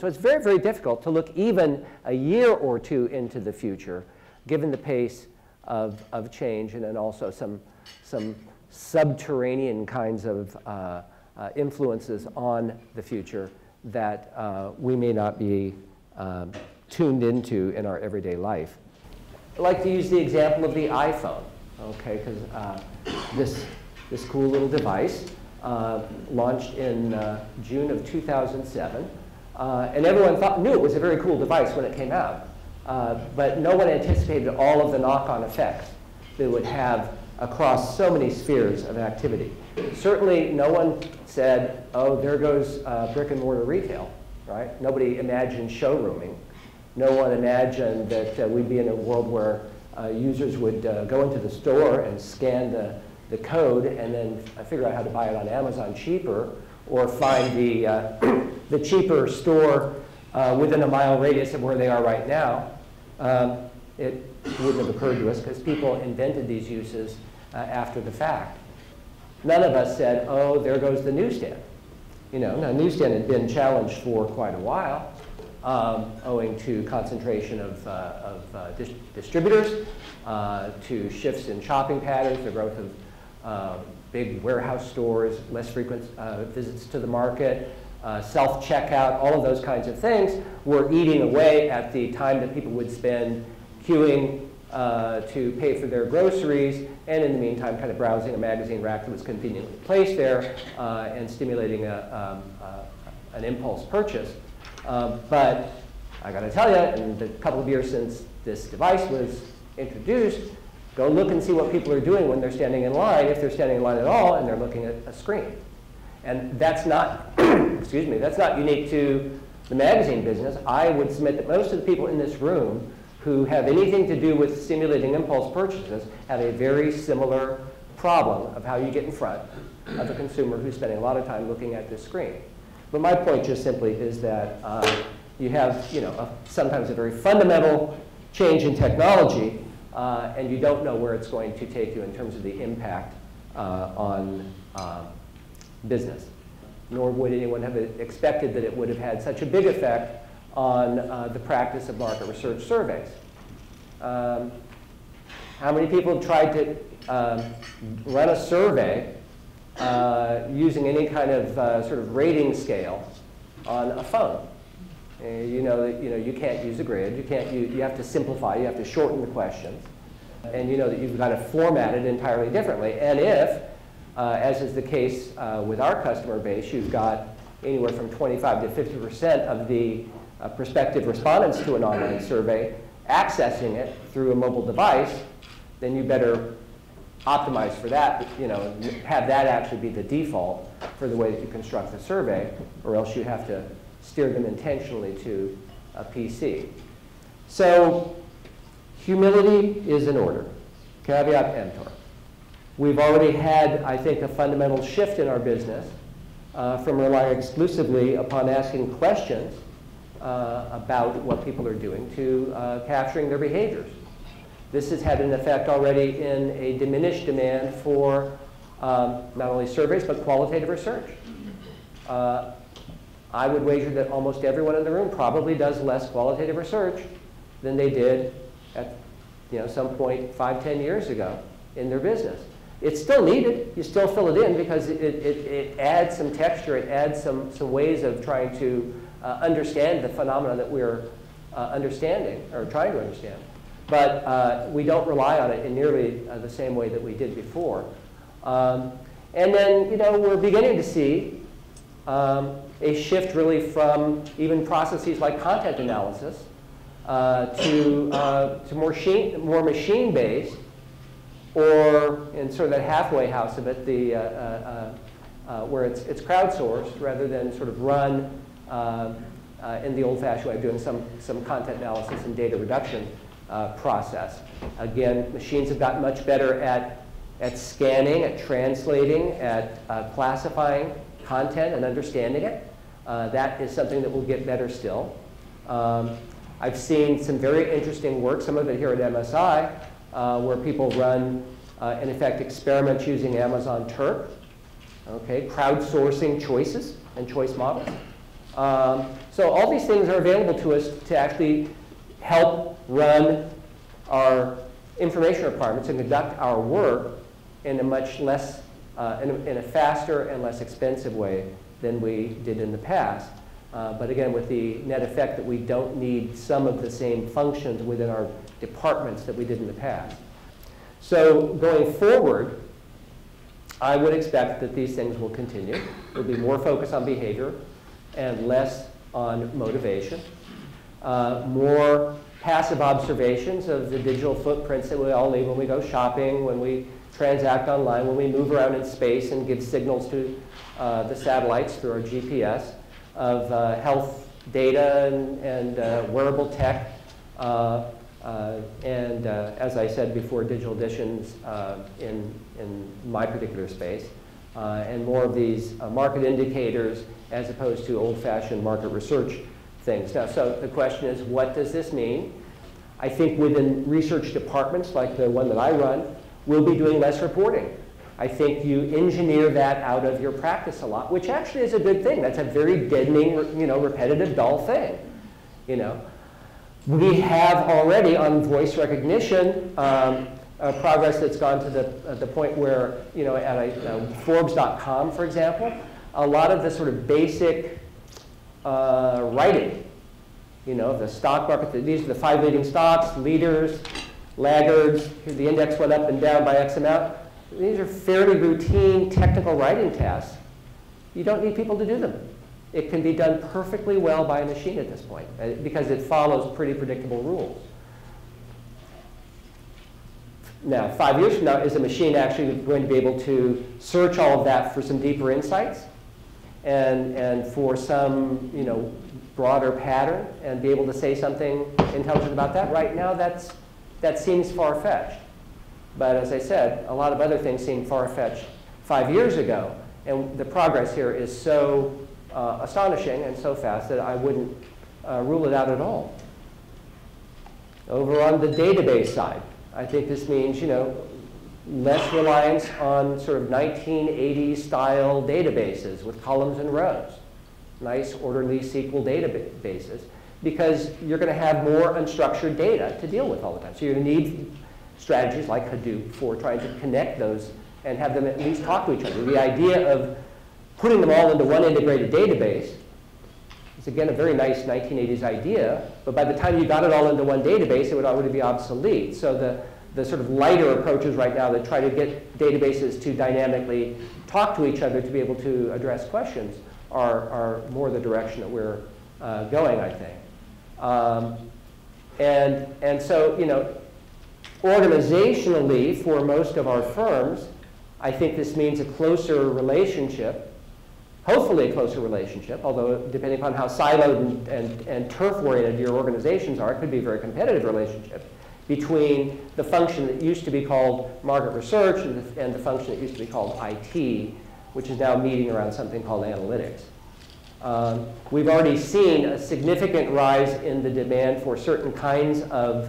So it's very, very difficult to look even a year or two into the future, given the pace of change, and then also some subterranean kinds of influences on the future that we may not be tuned into in our everyday life. I like to use the example of the iPhone, okay, because this cool little device launched in June of 2007, and everyone knew it was a very cool device when it came out, but no one anticipated all of the knock-on effects that it would have across so many spheres of activity. Certainly, no one said, "Oh, there goes brick-and-mortar retail," right? Nobody imagined showrooming. No one imagined that we'd be in a world where users would go into the store and scan the code and then figure out how to buy it on Amazon cheaper, or find the cheaper store within a mile radius of where they are right now. It wouldn't have occurred to us because people invented these uses after the fact. None of us said, "Oh, there goes the newsstand." You know, now newsstand had been challenged for quite a while, owing to concentration of distributors, to shifts in shopping patterns, the growth of big warehouse stores, less frequent visits to the market, self-checkout, all of those kinds of things were eating away at the time that people would spend queuing to pay for their groceries, and in the meantime kind of browsing a magazine rack that was conveniently placed there and stimulating an impulse purchase. But I got to tell you, in the couple of years since this device was introduced, go look and see what people are doing when they're standing in line, if they're standing in line at all, and they're looking at a screen. And that's not, excuse me, that's not unique to the magazine business. I would submit that most of the people in this room who have anything to do with stimulating impulse purchases have a very similar problem of how you get in front of a consumer who's spending a lot of time looking at this screen. But my point just simply is that you have, sometimes a very fundamental change in technology, and you don't know where it's going to take you in terms of the impact on business. Nor would anyone have expected that it would have had such a big effect on the practice of market research surveys. How many people have tried to run a survey using any kind of sort of rating scale on a phone? You know that you can't use a grid. You have to simplify. You have to shorten the questions, and you know that you've got to format it entirely differently. And if, as is the case with our customer base, you've got anywhere from 25 to 50% of the prospective respondents to an online survey accessing it through a mobile device, then you better optimize for that, have that actually be the default for the way that you construct the survey, or else you have to steer them intentionally to a PC. So humility is in order. Caveat emptor. We've already had, I think, a fundamental shift in our business from relying exclusively upon asking questions about what people are doing to capturing their behaviors. This has had an effect already in a diminished demand for not only surveys, but qualitative research. I would wager that almost everyone in the room probably does less qualitative research than they did at some point 5, 10 years ago in their business. It's still needed. You still fill it in because it adds some texture. It adds some ways of trying to understand the phenomena that we're understanding or trying to understand. But we don't rely on it in nearly the same way that we did before. And then we're beginning to see a shift really from even processes like content analysis to more machine-based, or in sort of that halfway house of it, where it's crowdsourced rather than sort of run in the old-fashioned way of doing some content analysis and data reduction process. Again, machines have gotten much better at scanning, at translating, at classifying content and understanding it. That is something that will get better still. I've seen some very interesting work, some of it here at MSI, where people run, in effect, experiments using Amazon Turk, okay, crowdsourcing choices and choice models, So all these things are available to us to actually help run our information requirements and conduct our work in a much less, in a faster and less expensive way than we did in the past. But again, with the net effect that we don't need some of the same functions within our departments that we did in the past. So going forward, I would expect that these things will continue. There'll be more focus on behavior and less on motivation. More passive observations of the digital footprints that we all leave when we go shopping, when we transact online, when we move around in space and give signals to the satellites through our GPS, of health data and wearable tech, and as I said before, digital editions in my particular space, and more of these market indicators as opposed to old-fashioned market research things. Now, so the question is, what does this mean? I think within research departments like the one that I run, we'll be doing less reporting. I think you engineer that out of your practice a lot, which actually is a good thing. That's a very deadening, repetitive, dull thing. We have already on voice recognition progress that's gone to the point where, at Forbes.com, for example, a lot of the sort of basic writing, the stock market, these are the 5 leading stocks, leaders, laggards, the index went up and down by X amount. These are fairly routine technical writing tasks. You don't need people to do them. It can be done perfectly well by a machine at this point because it follows pretty predictable rules. Now, 5 years from now, is a machine actually going to be able to search all of that for some deeper insights and for some broader pattern and be able to say something intelligent about that? Right now, that seems far-fetched. But as I said, a lot of other things seemed far-fetched 5 years ago. And the progress here is so astonishing and so fast that I wouldn't rule it out at all. Over on the database side, I think this means, less reliance on sort of 1980s style databases with columns and rows. Nice, orderly SQL databases, because you're going to have more unstructured data to deal with all the time. So you're going to need strategies like Hadoop for trying to connect those and have them at least talk to each other. The idea of putting them all into one integrated database is, again, a very nice 1980s idea, but by the time you got it all into one database, it would already be obsolete. So the sort of lighter approaches right now that try to get databases to dynamically talk to each other to be able to address questions are more the direction that we're going, I think. And so, organizationally, for most of our firms, I think this means a closer relationship, hopefully a closer relationship, although depending upon how siloed and turf-oriented your organizations are, it could be a very competitive relationship between the function that used to be called market research and the function that used to be called IT, which is now meeting around something called analytics. We've already seen a significant rise in the demand for certain kinds of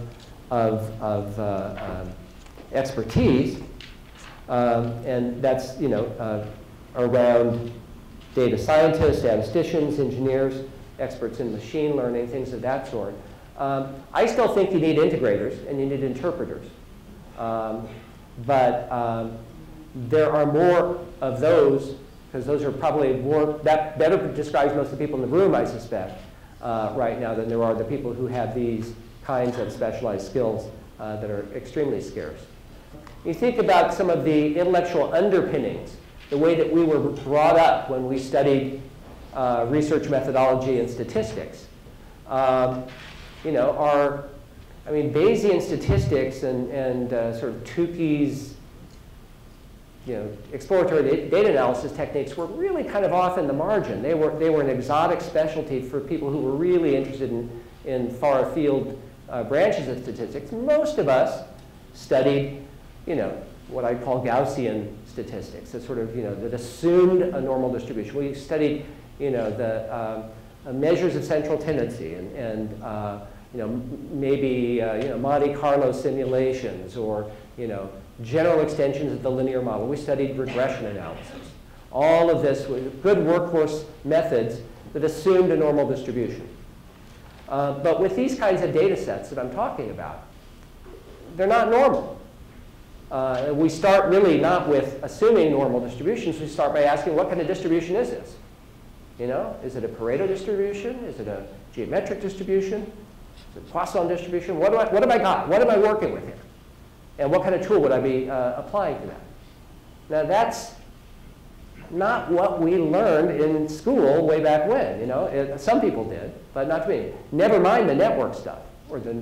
expertise, and that's around data scientists, statisticians, engineers, experts in machine learning, things of that sort. I still think you need integrators and you need interpreters, but there are more of those, because those are probably more, that better describes most of the people in the room, I suspect, right now than there are the people who have these kinds of specialized skills that are extremely scarce. You think about some of the intellectual underpinnings, the way that we were brought up when we studied research methodology and statistics. Bayesian statistics and sort of Tukey's exploratory data analysis techniques were really kind of off in the margin. They were an exotic specialty for people who were really interested in far afield branches of statistics. Most of us studied, what I call Gaussian statistics, that sort of, that assumed a normal distribution. We studied, the measures of central tendency and maybe Monte Carlo simulations or general extensions of the linear model. We studied regression analysis. All of this with good workhorse methods that assumed a normal distribution. But with these kinds of data sets that I'm talking about, they're not normal. We start really not with assuming normal distributions. We start by asking, what kind of distribution is this? You know, is it a Pareto distribution? Is it a geometric distribution? Is it a Poisson distribution? What have I got? What am I working with here? And what kind of tool would I be applying to that? Now, that's not what we learned in school way back when. You know, some people did, but not me. Never mind the network stuff, or the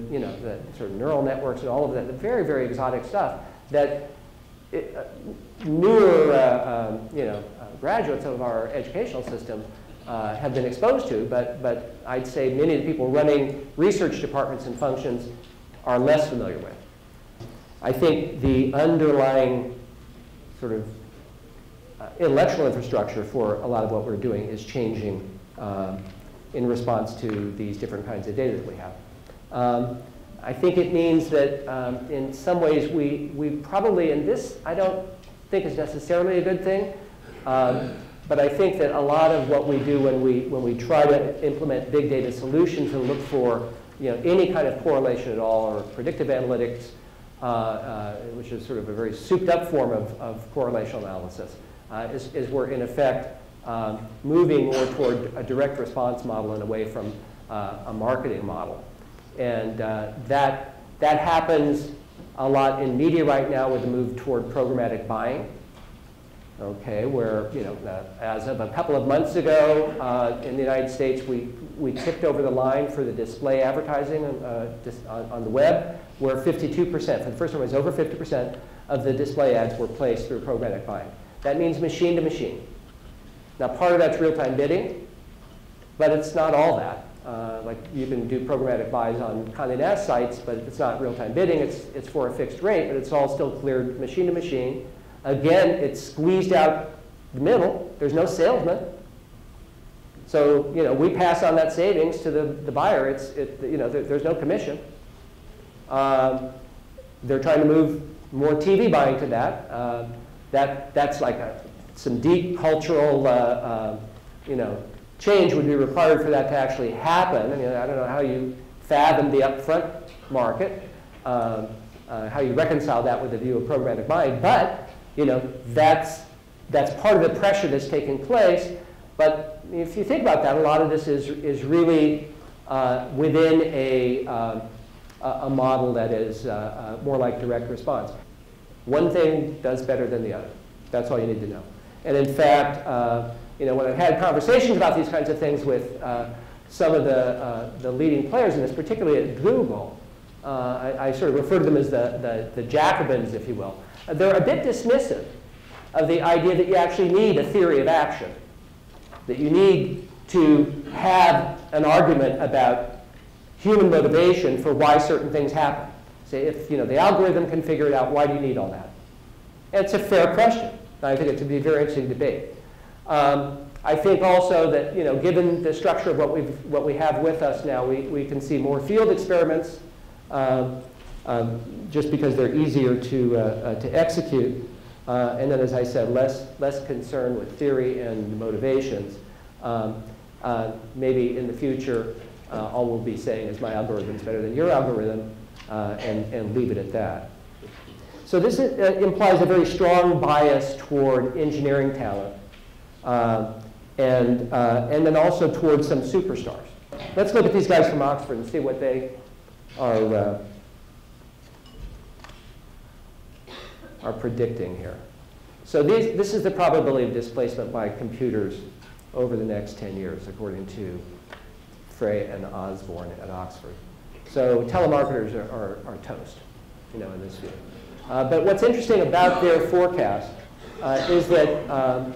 sort of neural networks and all of that, the very, very exotic stuff that newer graduates of our educational system have been exposed to, but I'd say many of the people running research departments and functions are less familiar with. I think the underlying sort of intellectual infrastructure for a lot of what we're doing is changing in response to these different kinds of data that we have. I think it means that in some ways we probably, and this I don't think is necessarily a good thing, but I think that a lot of what we do when we try to implement big data solutions and look for any kind of correlation at all, or predictive analytics, which is sort of a very souped up form of correlational analysis, is we're in effect moving more toward a direct response model and away from a marketing model. And that happens a lot in media right now with the move toward programmatic buying. Okay, where as of a couple of months ago in the United States, we tipped over the line for the display advertising on the web, where 52%, for the first time, it was over 50% of the display ads were placed through programmatic buying. That means machine to machine. Now, part of that's real-time bidding, but it's not all that. Like you can do programmatic buys on Condé Nast sites, but it's not real-time bidding. It's for a fixed rate, but it's all still cleared machine to machine. Again, it's squeezed out the middle. There's no salesman. So we pass on that savings to the buyer. There's no commission. They're trying to move more TV buying to that. That's like some deep cultural change would be required for that to actually happen. I mean, I don't know how you fathom the upfront market, how you reconcile that with the view of programmatic buying, but that's part of the pressure that's taking place. But if you think about that, a lot of this is really within a model that is more like direct response. One thing does better than the other. That's all you need to know. And in fact, when I've had conversations about these kinds of things with some of the leading players in this, particularly at Google, I sort of refer to them as the Jacobins, if you will. They're a bit dismissive of the idea that you actually need a theory of action, that you need to have an argument about human motivation for why certain things happen. Say, if the algorithm can figure it out, why do you need all that? And it's a fair question. I think it would be a very interesting debate. I think also that given the structure of what we have with us now, we can see more field experiments just because they're easier to execute. And then, as I said, less concern with theory and motivations. Maybe in the future, all we'll be saying is my algorithm is better than your algorithm, and leave it at that. So this implies a very strong bias toward engineering talent, and then also toward some superstars. Let's look at these guys from Oxford and see what they are predicting here. So this is the probability of displacement by computers over the next 10 years, according to Frey and Osborne at Oxford. So telemarketers are toast, in this field. But what's interesting about their forecast is that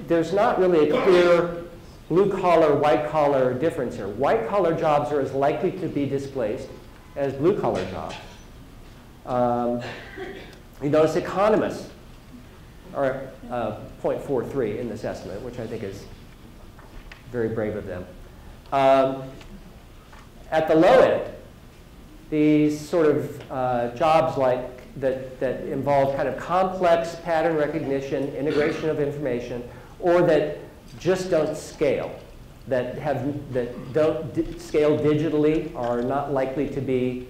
there's not really a clear blue-collar, white-collar difference here. White-collar jobs are as likely to be displaced as blue-collar jobs. You notice economists are 0.43 in this estimate, which I think is very brave of them. At the low end, these sort of jobs like that involve kind of complex pattern recognition, integration of information, or that just don't scale, that don't scale digitally, are not likely to be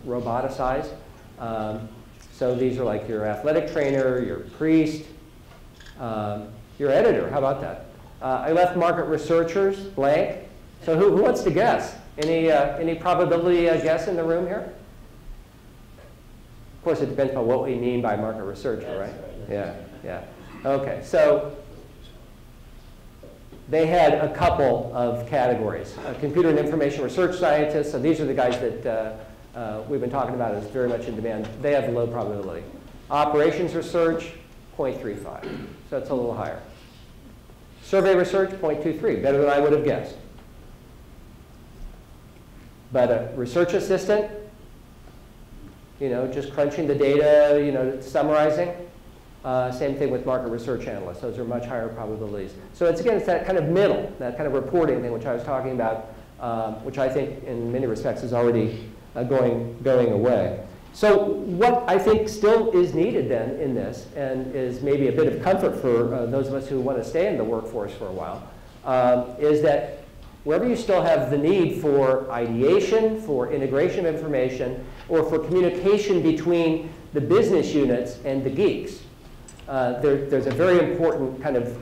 roboticized. So these are like your athletic trainer, your priest, your editor. How about that? I left market researchers blank. So who wants to guess? Any probability guess in the room here? Of course, it depends on what we mean by market researcher, right? Yeah. Okay, so they had a couple of categories. Computer and information research scientists, so these are the guys that we've been talking about as very much in demand. They have low probability. Operations research, 0.35, so it's a little higher. Survey research, 0.23, better than I would have guessed. But a research assistant, just crunching the data, summarizing. Same thing with market research analysts. Those are much higher probabilities. So it's that kind of middle, that kind of reporting thing which I was talking about, which I think in many respects is already going away. So what I think still is needed then in this, and is maybe a bit of comfort for those of us who want to stay in the workforce for a while, is that wherever you still have the need for ideation, for integration of information, or for communication between the business units and the geeks, there's a very important kind of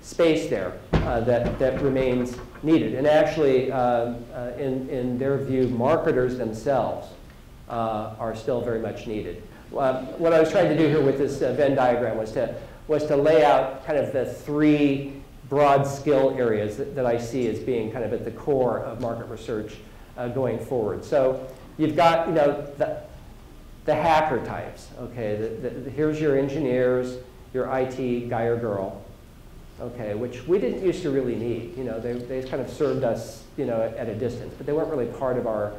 space there that remains needed. And actually, in their view, marketers themselves are still very much needed. What I was trying to do here with this Venn diagram was to lay out kind of the three broad skill areas that I see as being kind of at the core of market research going forward. So you've got the hacker types. Okay, here's your engineers, your IT guy or girl. Okay, which we didn't used to really need. They kind of served us at a distance, but they weren't really part of our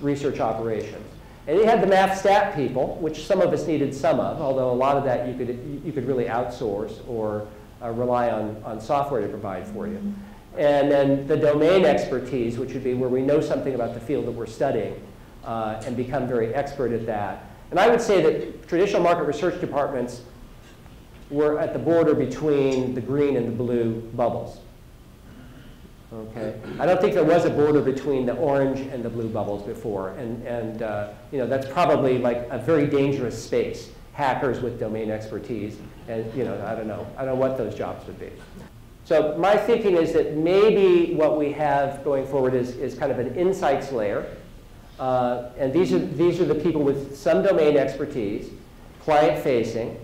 research operations. And you had the math stat people, which some of us needed some of, although a lot of that you could really outsource or rely on software to provide for you. And then the domain expertise, which would be where we know something about the field that we're studying and become very expert at that. And I would say that traditional market research departments were at the border between the green and the blue bubbles. Okay, I don't think there was a border between the orange and the blue bubbles before, and that's probably like a very dangerous space. Hackers with domain expertise, and I don't know what those jobs would be. So my thinking is that maybe what we have going forward is kind of an insights layer, and these are the people with some domain expertise, client-facing,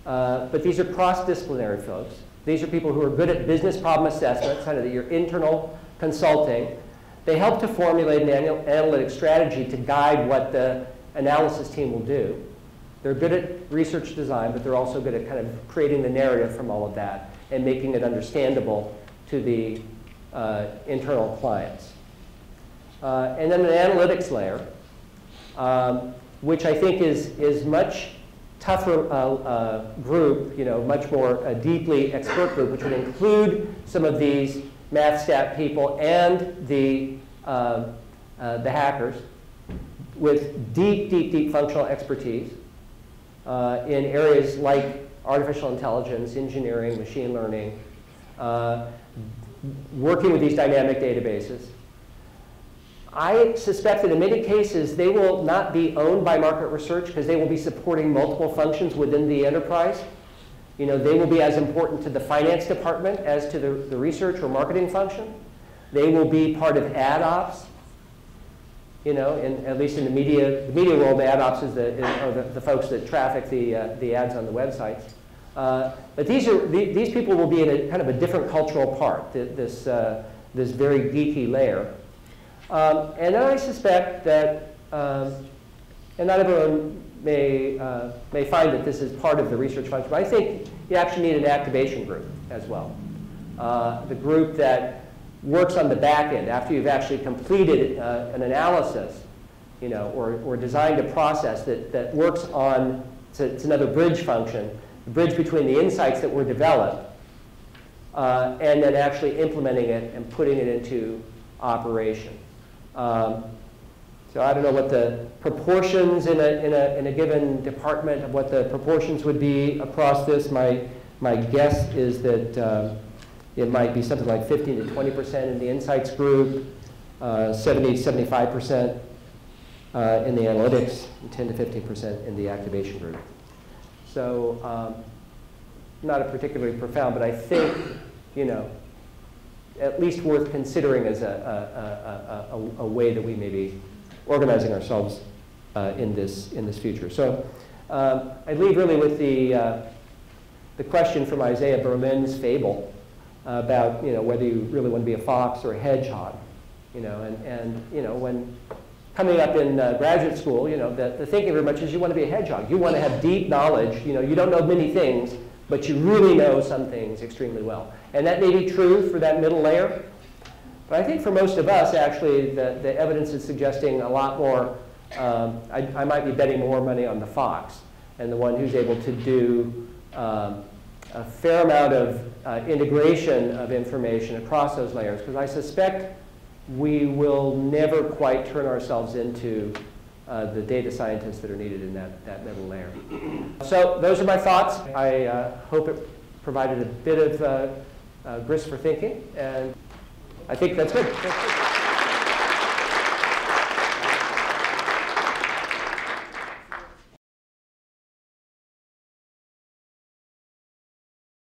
but these are cross-disciplinary folks. These are people who are good at business problem assessment, kind of your internal consulting. They help to formulate an analytic strategy to guide what the analysis team will do. They're good at research design, but they're also good at kind of creating the narrative from all of that and making it understandable to the internal clients. And then an analytics layer, which I think is much tougher group, much more deeply expert group, which would include some of these math stat people and the hackers with deep functional expertise in areas like artificial intelligence, engineering, machine learning, working with these dynamic databases. I suspect that in many cases, they will not be owned by market research because they will be supporting multiple functions within the enterprise. They will be as important to the finance department as to the research or marketing function. They will be part of ad ops. At least in the media world, the ad ops are the folks that traffic the ads on the websites. But these people will be in a kind of a different cultural part, this very geeky layer. And then I suspect that, and not everyone may find that this is part of the research function, but I think you actually need an activation group as well. The group that works on the back end after you've actually completed an analysis, or designed a process that works on, it's another bridge function, the bridge between the insights that were developed and then actually implementing it and putting it into operation. So I don't know what the proportions in a given department of what the proportions would be across this. My guess is that it might be something like 15 to 20% in the insights group, 70 to 75% in the analytics, and 10 to 15% in the activation group. So not a particularly profound, but I think, you know, at least worth considering as a way that we may be organizing ourselves in this future. So I leave really with the question from Isaiah Berlin's fable about, you know, whether you really want to be a fox or a hedgehog, you know, and you know, when coming up in graduate school, you know, the thinking very much is you want to be a hedgehog. You want to have deep knowledge. You know, you don't know many things, but you really know some things extremely well. And that may be true for that middle layer. But I think for most of us, actually, the evidence is suggesting a lot more. I might be betting more money on the fox and the one who's able to do a fair amount of integration of information across those layers, because I suspect we will never quite turn ourselves into the data scientists that are needed in that middle layer. So those are my thoughts. I hope it provided a bit of grist for thinking, and I think that's good.